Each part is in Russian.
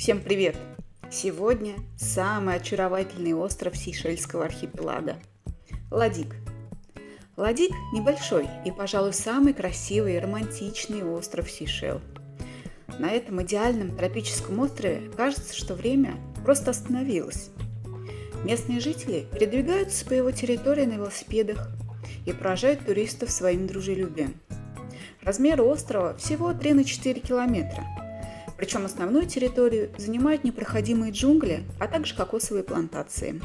Всем привет! Сегодня самый очаровательный остров Сейшельского архипелага – Ладиг. Ладиг – небольшой и, пожалуй, самый красивый и романтичный остров Сейшел. На этом идеальном тропическом острове кажется, что время просто остановилось. Местные жители передвигаются по его территории на велосипедах и поражают туристов своим дружелюбием. Размеры острова всего 3 на 4 километра. Причем основную территорию занимают непроходимые джунгли, а также кокосовые плантации.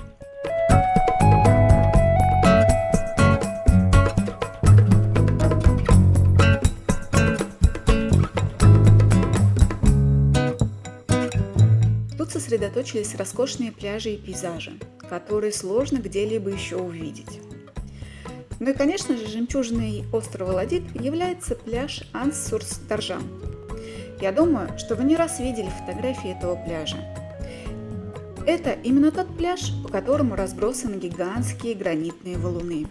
Тут сосредоточились роскошные пляжи и пейзажи, которые сложно где-либо еще увидеть. Ну и, конечно же, жемчужиной острова Ладиг является пляж Анс-Сурс-Таржан. Я думаю, что вы не раз видели фотографии этого пляжа. Это именно тот пляж, по которому разбросаны гигантские гранитные валуны.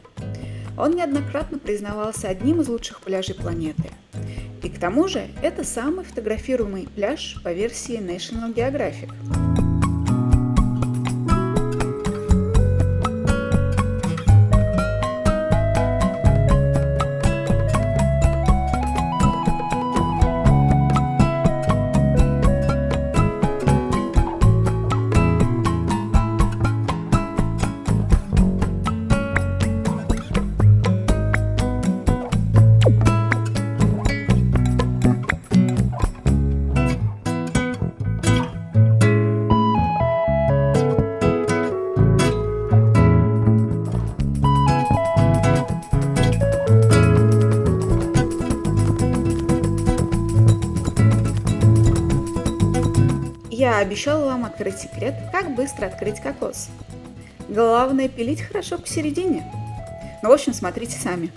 Он неоднократно признавался одним из лучших пляжей планеты. И к тому же это самый фотографируемый пляж по версии National Geographic. Я обещала вам открыть секрет, как быстро открыть кокос. Главное пилить хорошо посередине. Ну, в общем, смотрите сами.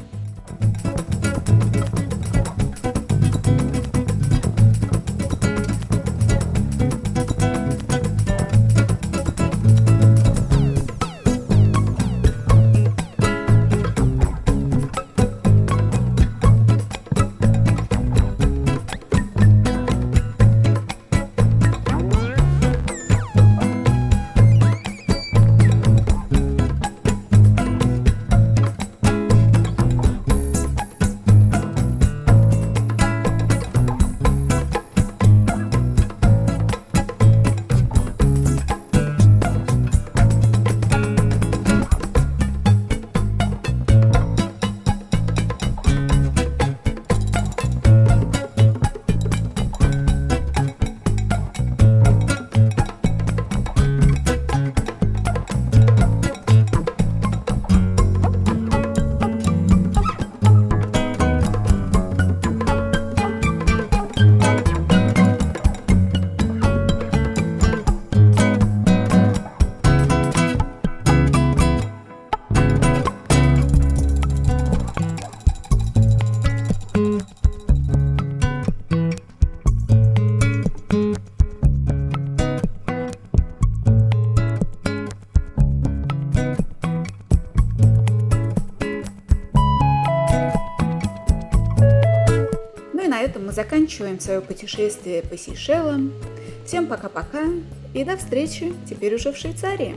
На этом мы заканчиваем свое путешествие по Сейшелам. Всем пока-пока и до встречи теперь уже в Швейцарии.